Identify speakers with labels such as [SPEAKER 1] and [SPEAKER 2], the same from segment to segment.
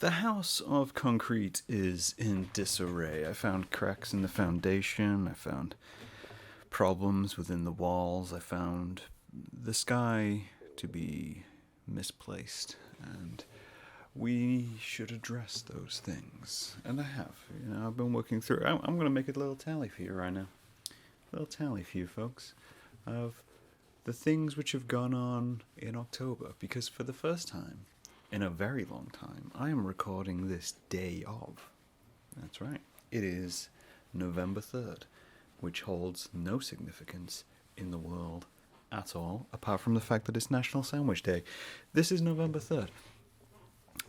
[SPEAKER 1] The house of concrete is in disarray. I found cracks in the foundation. I found problems within the walls. I found the sky to be misplaced. And we should address those things. And I have. I've been working through it. I'm going to make a little tally for you right now. A little tally for you folks of the things which have gone on in October. Because for the first time in a very long time, I am recording this day of. That's right. It is November 3rd, which holds no significance in the world at all, apart from the fact that it's National Sandwich Day. This is November 3rd.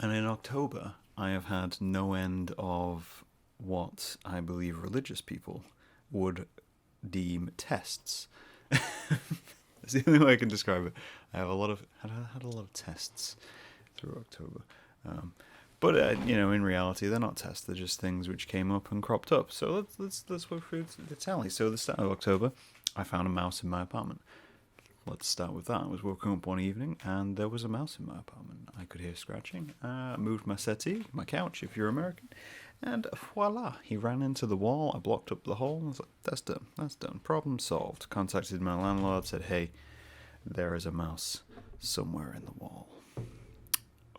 [SPEAKER 1] And in October, I have had no end of what I believe religious people would deem tests. That's the only way I can describe it. I have had a lot of tests through October. But in reality, they're not tests. They're just things which came up and cropped up. So let's work through the tally. So the start of October, I found a mouse in my apartment. Let's start with that. I was woken up one evening and there was a mouse in my apartment. I could hear scratching. Moved my settee, my couch, if you're American, and voila, he ran into the wall. I blocked up the hole and I was like, that's done. Problem solved. Contacted my landlord, said, hey, there is a mouse somewhere in the wall.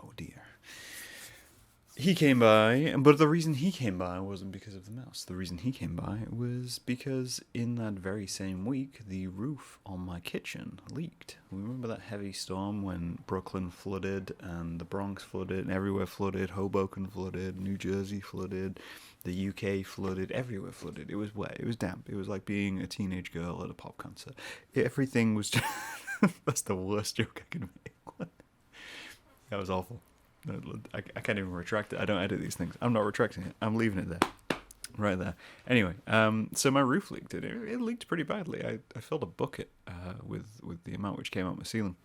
[SPEAKER 1] Oh dear. He came by, but the reason he came by wasn't because of the mouse. The reason he came by was because in that very same week, the roof on my kitchen leaked. Remember that heavy storm when Brooklyn flooded and the Bronx flooded and everywhere flooded, Hoboken flooded, New Jersey flooded, the UK flooded, everywhere flooded. It was wet, it was damp. It was like being a teenage girl at a pop concert. Everything was just... That's the worst joke I can make. That was awful. I can't even retract it. I don't edit these things. I'm not retracting it. I'm leaving it there. Right there. Anyway, so my roof leaked. It leaked pretty badly. I filled a bucket with the amount which came out my ceiling.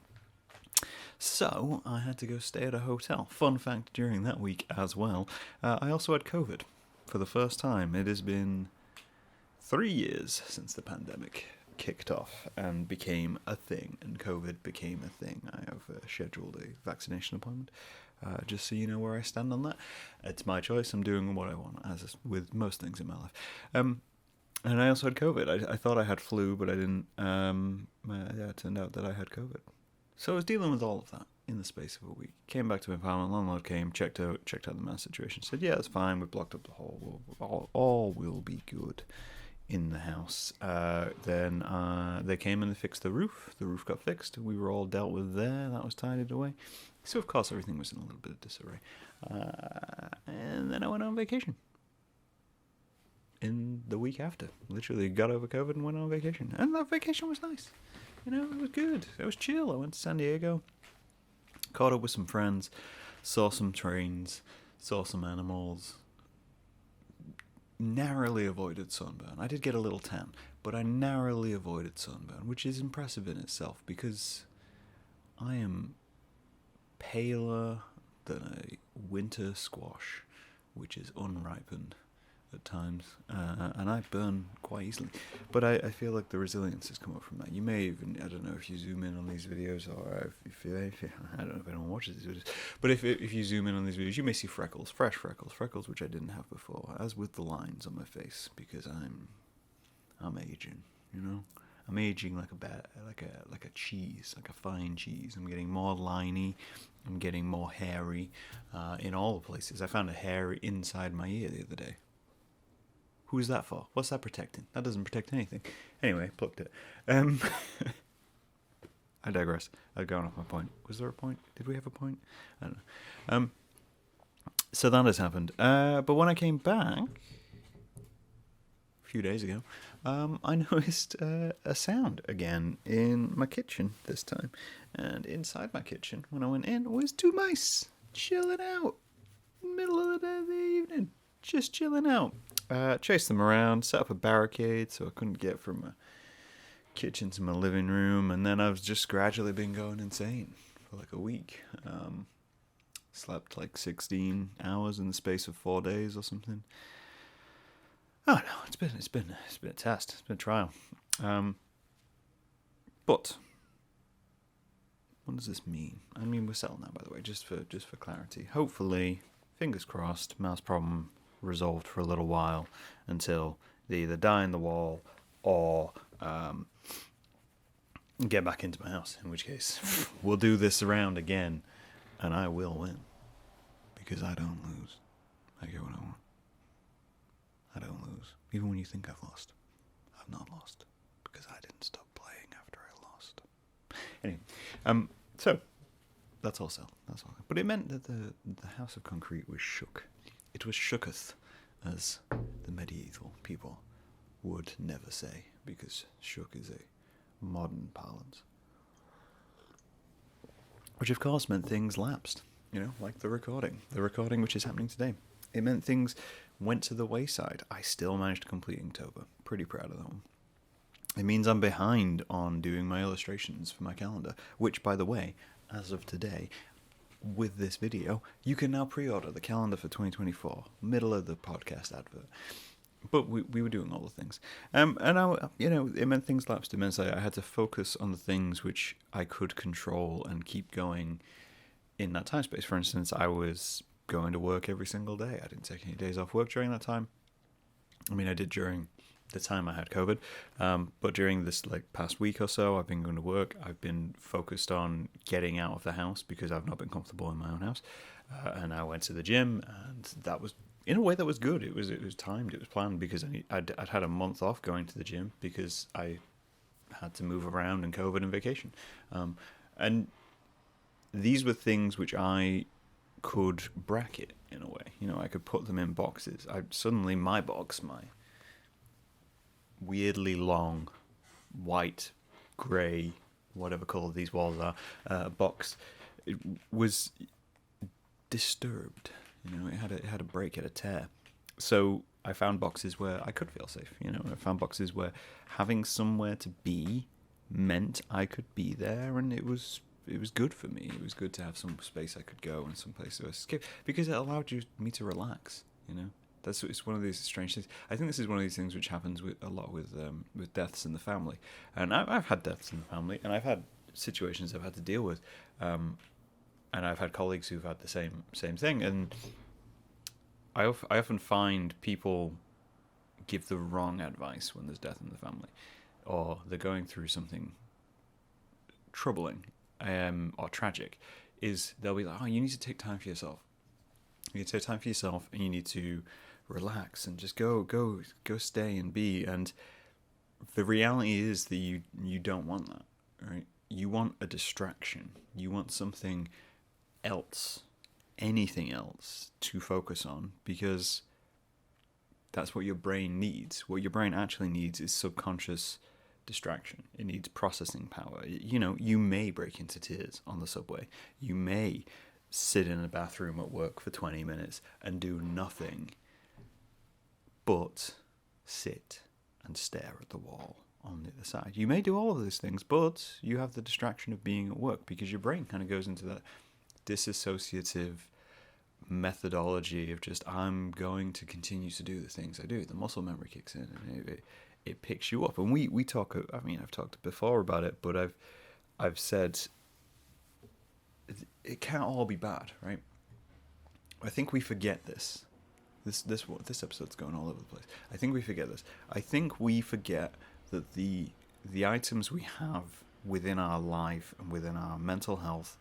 [SPEAKER 1] So I had to go stay at a hotel. Fun fact during that week as well, I also had COVID for the first time. It has been 3 years since the pandemic kicked off and became a thing, and COVID became a thing. I have scheduled a vaccination appointment. Just so you know where I stand on that. It's my choice. I'm doing what I want, as with most things in my life. And I also had COVID. I thought I had flu, but I didn't. It turned out that I had COVID. So I was dealing with all of that in the space of a week. Came back to my apartment. Landlord came, checked out the mouse situation. Said, yeah, it's fine. We've blocked up the hole. All will be good in the house. Then they came and they fixed the roof. The roof got fixed. We were all dealt with there. That was tidied away. So, of course, everything was in a little bit of disarray. And then I went on vacation. In the week after. Literally got over COVID and went on vacation. And that vacation was nice. It was good. It was chill. I went to San Diego. Caught up with some friends. Saw some trains. Saw some animals. Narrowly avoided sunburn. I did get a little tan. But I narrowly avoided sunburn. Which is impressive in itself. Because I am... paler than a winter squash, which is unripened at times, and I burn quite easily. But I feel like the resilience has come up from that. You may even, I don't know if you zoom in on these videos, or if you I don't know if anyone watches these videos, but if you zoom in on these videos, you may see freckles, fresh freckles which I didn't have before, as with the lines on my face, because I'm aging, I'm aging like a cheese, like a fine cheese. I'm getting more liney. I'm getting more hairy in all the places. I found a hair inside my ear the other day. Who's that for? What's that protecting? That doesn't protect anything. Anyway, plucked it. I digress. I've gone off my point. Was there a point? Did we have a point? I don't know. So that has happened. But when I came back a few days ago, I noticed a sound again in my kitchen this time. And inside my kitchen, when I went in, was two mice chilling out in the middle of the evening. Just chilling out. Chased them around, set up a barricade so I couldn't get from my kitchen to my living room. And then I've just gradually been going insane for like a week. Slept like 16 hours in the space of 4 days or something. Oh no, it's been a test. It's been a trial. But what does this mean? I mean, we're settled now, by the way, just for clarity. Hopefully, fingers crossed, mouse problem resolved for a little while until they either die in the wall or get back into my house, in which case we'll do this round again and I will win, because I don't lose. I get what I want. I don't lose. Even when you think I've lost, I've not lost, because I didn't stop playing after I lost. Anyway, so that's all sell. That's all. But it meant that the house of concrete was shook. It was shooketh, as the medieval people would never say, because shook is a modern parlance. Which of course meant things lapsed, like the recording which is happening today. It meant things went to the wayside. I still managed to complete Inktober. Pretty proud of that one. It means I'm behind on doing my illustrations for my calendar, which, by the way, as of today, with this video, you can now pre-order the calendar for 2024, middle of the podcast advert. But we were doing all the things. And it meant things lapsed. It meant I had to focus on the things which I could control and keep going in that time space. For instance, I was going to work every single day. I didn't take any days off work during that time. I mean, I did during the time I had COVID. But during this past week or so, I've been going to work. I've been focused on getting out of the house because I've not been comfortable in my own house. And I went to the gym, and that was, in a way, that was good. It was timed, it was planned, because I'd had a month off going to the gym because I had to move around in COVID and vacation. And these were things which I could bracket in a way. I could put them in boxes. My box, my weirdly long, white, grey, whatever colour these walls are, box, it was disturbed. It had a break, it had a tear. So I found boxes where I could feel safe. I found boxes where having somewhere to be meant I could be there, and it was good for me. It was good to have some space I could go and some place to escape, because it allowed me to relax. It's one of these strange things. I think this is one of these things which happens a lot with deaths in the family. And I've had deaths in the family, and I've had situations I've had to deal with. And I've had colleagues who've had the same thing, and I often find people give the wrong advice when there's death in the family, or they're going through something troubling or tragic. They'll be like, "Oh, you need to take time for yourself. You need to take time for yourself, and you need to relax and just go stay and be." And the reality is that you don't want that, right? You want a distraction. You want something else, anything else to focus on, because that's what your brain needs. What your brain actually needs is subconscious distraction. It needs processing power. You may break into tears on the subway. You may sit in a bathroom at work for 20 minutes and do nothing but sit and stare at the wall on the other side. You may do all of those things, but you have the distraction of being at work, because your brain kind of goes into that disassociative methodology of just, I'm going to continue to do the things I do. The muscle memory kicks in, and it picks you up. And we talk. I mean, I've talked before about it, but I've said it can't all be bad, right? I think we forget this. This episode's going all over the place. I think we forget this. I think we forget that the items we have within our life and within our mental health,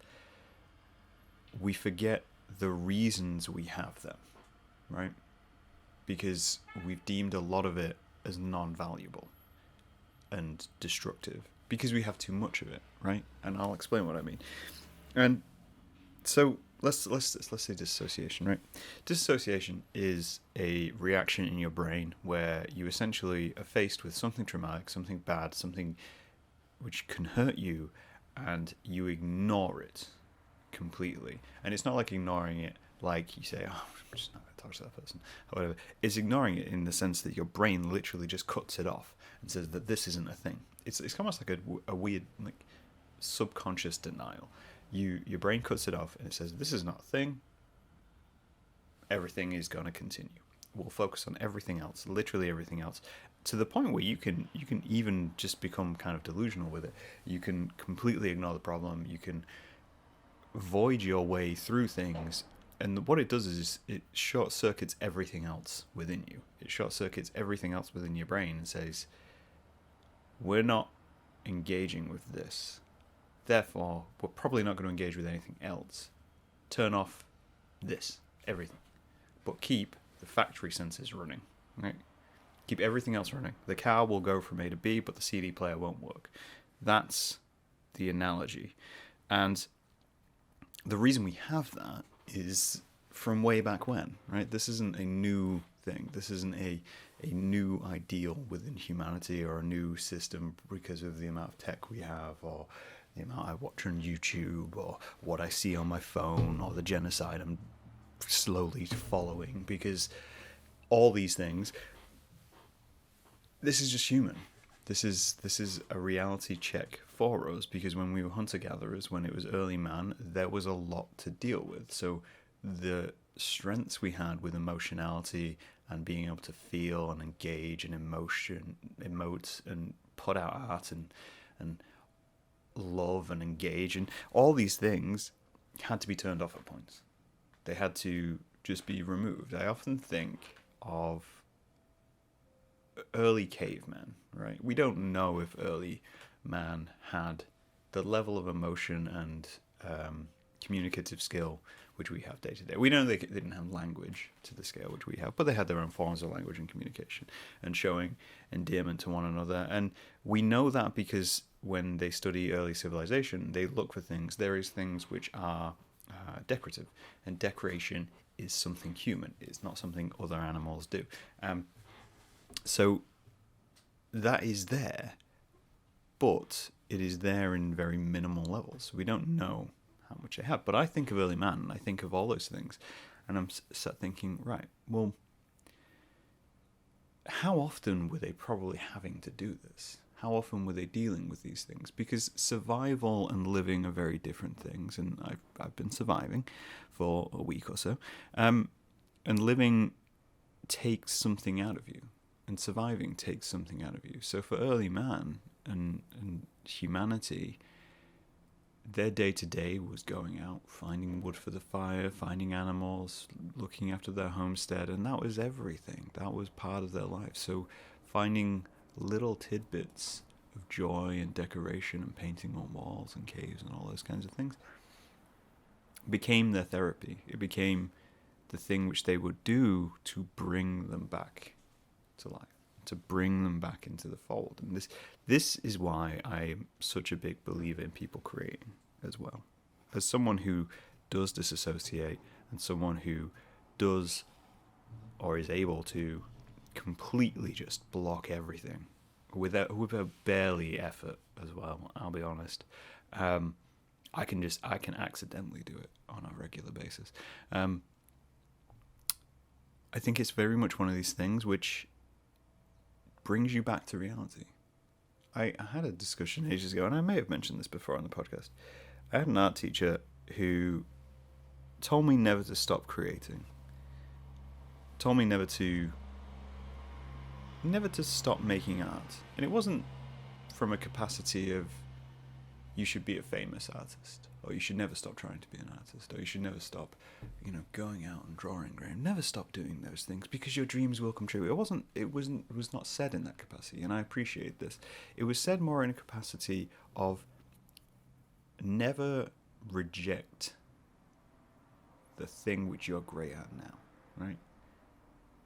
[SPEAKER 1] we forget the reasons we have them, right? Because we've deemed a lot of it as non-valuable and destructive because we have too much of it, right? And I'll explain what I mean. And so let's say dissociation, right? Dissociation is a reaction in your brain where you essentially are faced with something traumatic, something bad, something which can hurt you, and you ignore it completely. And it's not like ignoring it like you say, oh, I'm just not going to talk to that person, or whatever. It's ignoring it in the sense that your brain literally just cuts it off and says that this isn't a thing. It's almost like a weird, like, subconscious denial. Your brain cuts it off and it says, this is not a thing. Everything is going to continue. We'll focus on everything else, literally everything else, to the point where you can even just become kind of delusional with it. You can completely ignore the problem. You can void your way through things And what it does is it short circuits everything else within you. It short circuits everything else within your brain and says, we're not engaging with this. Therefore, we're probably not going to engage with anything else. Turn off this, everything. But keep the factory senses running, right? Keep everything else running. The car will go from A to B, but the CD player won't work. That's the analogy. And the reason we have that is from way back when, right? This isn't a new thing. This isn't a new ideal within humanity or a new system because of the amount of tech we have or the amount I watch on YouTube or what I see on my phone or the genocide I'm slowly following, because all these things, this is just human. This is a reality check for us, because when we were hunter-gatherers, when it was early man, there was a lot to deal with. So the strengths we had with emotionality and being able to feel and engage and emote and put out art and love and engage, and all these things had to be turned off at points. They had to just be removed. I often think of early cavemen, right? We don't know if early man had the level of emotion and communicative skill which we have day to day. We know they didn't have language to the scale which we have, but they had their own forms of language and communication and showing endearment to one another. And we know that because when they study early civilization, they look for things. There is things which are decorative, and decoration is something human. It's not something other animals do. So that is there, but it is there in very minimal levels. We don't know how much they have. But I think of early man, and I think of all those things, and I'm sat thinking, right, well, how often were they probably having to do this? How often were they dealing with these things? Because survival and living are very different things, and I've been surviving for a week or so, and living takes something out of you, and surviving takes something out of you. So for early man and humanity, their day-to-day was going out, finding wood for the fire, finding animals, looking after their homestead, and that was everything. That was part of their life. So finding little tidbits of joy and decoration and painting on walls and caves and all those kinds of things became their therapy. It became the thing which they would do to bring them back to life, to bring them back into the fold. And this is why I'm such a big believer in people creating as well. As someone who does disassociate and someone who does or is able to completely just block everything without barely effort as well, I'll be honest. I can accidentally do it on a regular basis. I think it's very much one of these things which brings you back to reality. I had a discussion ages ago, and I may have mentioned this before on the podcast. I had an art teacher who told me never to stop creating. Told me never to stop making art. And it wasn't from a capacity of you should be a famous artist, or you should never stop trying to be an artist, or you should never stop, going out and drawing. Never stop doing those things because your dreams will come true. It was not said in that capacity, and I appreciate this. It was said more in a capacity of never reject the thing which you're great at now, right?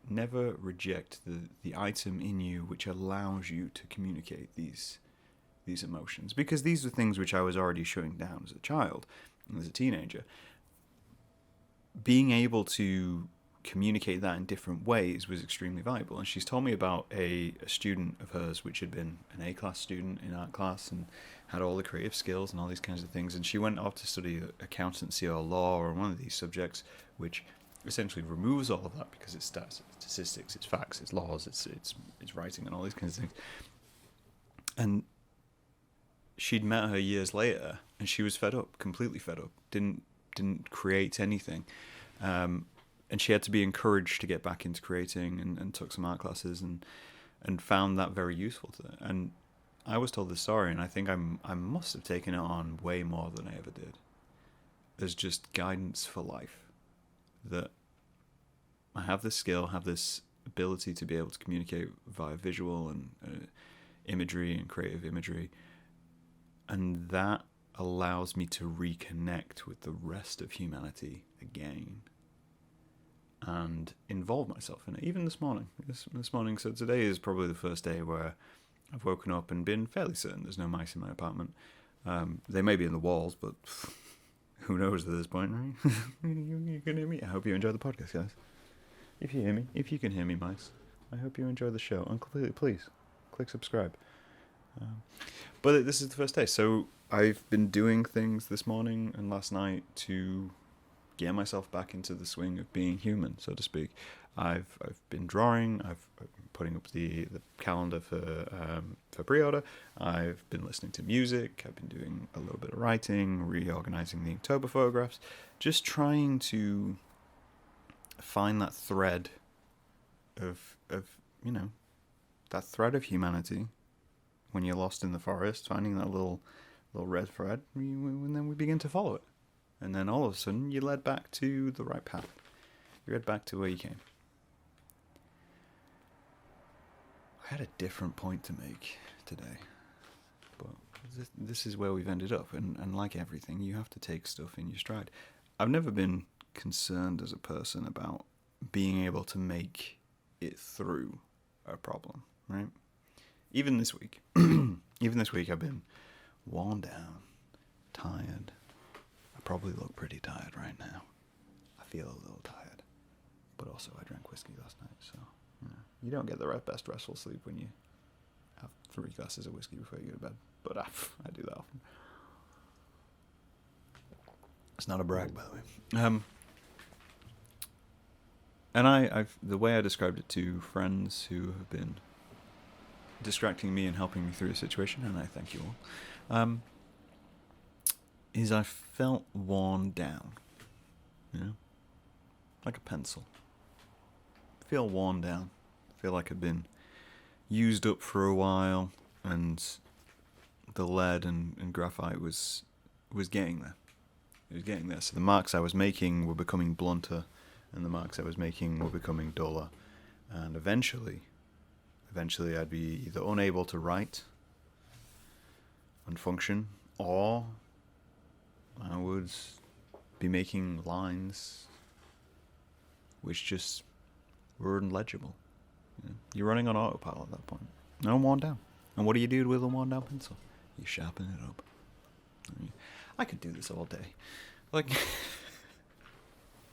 [SPEAKER 1] Never reject the item in you which allows you to communicate these emotions, because these are things which I was already shutting down as a child and as a teenager. Being able to communicate that in different ways was extremely valuable. And she's told me about a student of hers which had been an A-class student in art class and had all the creative skills and all these kinds of things, and she went off to study accountancy or law or one of these subjects which essentially removes all of that, because it's stats, it's statistics, it's facts, it's laws, it's writing and all these kinds of things. And she'd met her years later, and she was fed up, completely fed up. Didn't create anything, and she had to be encouraged to get back into creating, and took some art classes, and found that very useful to her. And I was told this story, and I think I must have taken it on way more than I ever did, as just guidance for life, that I have this skill, have this ability to be able to communicate via visual and imagery and creative imagery, and that allows me to reconnect with the rest of humanity again and involve myself in it. Even this morning, so today is probably the first day where I've woken up and been fairly certain there's no mice in my apartment. They may be in the walls, but who knows at this point, right? You can hear me. I hope you enjoy the podcast, guys. If you hear me, if you can hear me, mice, I hope you enjoy the show. And please, click subscribe. But this is the first day, so I've been doing things this morning and last night to get myself back into the swing of being human, so to speak. I've been drawing. I've been putting up the calendar for pre-order. I've been listening to music. I've been doing a little bit of writing, reorganizing the October photographs, just trying to find that thread of that thread of humanity. When you're lost in the forest, finding that little red thread, and then we begin to follow it. And then all of a sudden, you're led back to the right path. You're led back to where you came. I had a different point to make today. But this is where we've ended up. And like everything, you have to take stuff in your stride. I've never been concerned as a person about being able to make it through a problem, right? Even this week, I've been worn down, tired. I probably look pretty tired right now. I feel a little tired, but also I drank whiskey last night, so you don't get the best restful sleep when you have 3 glasses of whiskey before you go to bed. But I do that often. It's not a brag, by the way. And I've the way I described it to friends who have been distracting me and helping me through the situation, and I thank you all, is I felt worn down, like a pencil. Feel worn down. Feel like I've been used up for a while, and the lead and graphite was getting there. It was getting there. So the marks I was making were becoming blunter, and the marks I was making were becoming duller, and eventually I'd be either unable to write and function, or I would be making lines which just were unlegible. You're running on autopilot at that point. And I'm worn down. And what do you do with a worn down pencil? You sharpen it up. I could do this all day. Like,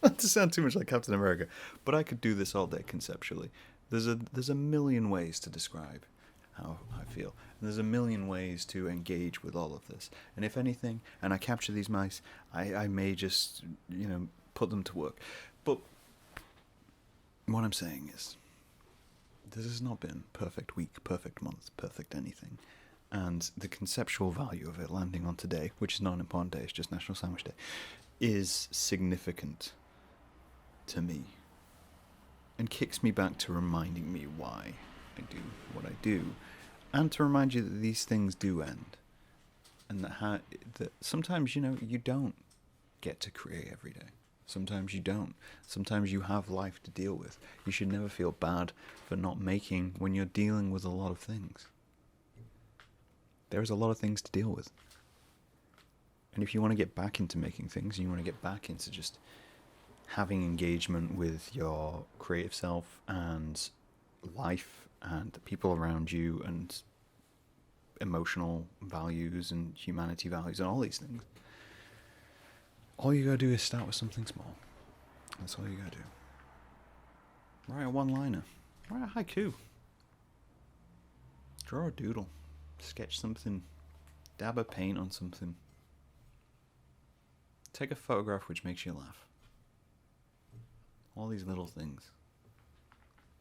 [SPEAKER 1] not to sound too much like Captain America, but I could do this all day conceptually. There's a million ways to describe how I feel. And there's a million ways to engage with all of this. And if anything, and I capture these mice, I may just, put them to work. But what I'm saying is, this has not been perfect week, perfect month, perfect anything. And the conceptual value of it landing on today, which is not an important day, it's just National Sandwich Day, is significant to me. And kicks me back to reminding me why I do what I do. And to remind you that these things do end. And that sometimes, you don't get to create every day. Sometimes you don't. Sometimes you have life to deal with. You should never feel bad for not making when you're dealing with a lot of things. There's a lot of things to deal with. And if you want to get back into making things, and you want to get back into just having engagement with your creative self and life and the people around you and emotional values and humanity values and all these things, all you gotta do is start with something small. That's all you gotta do. Write a one-liner. Write a haiku. Draw a doodle. Sketch something. Dab a paint on something. Take a photograph which makes you laugh. All these little things.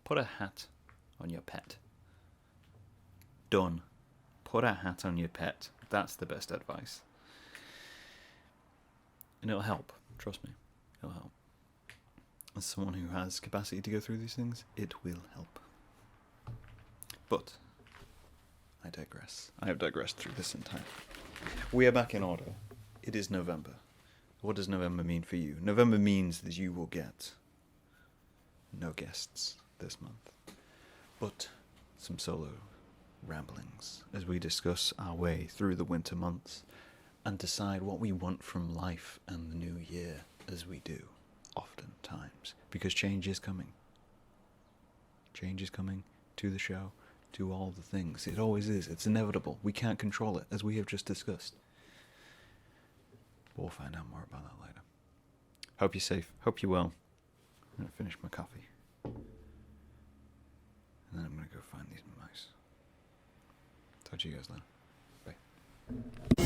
[SPEAKER 1] Put a hat on your pet. Done. Put a hat on your pet. That's the best advice. And it'll help. Trust me. It'll help. As someone who has capacity to go through these things, it will help. But I digress. I have digressed through this entire. We are back in order. It is November. What does November mean for you? November means that you will get no guests this month, but some solo ramblings as we discuss our way through the winter months and decide what we want from life and the new year, as we do oftentimes, because change is coming. Change is coming to the show, to all the things. It always is. It's inevitable. We can't control it, as we have just discussed. We'll find out more about that later. Hope you're safe. Hope you're well. I'm going to finish my coffee. And then I'm going to go find these mice. Talk to you guys later. Bye.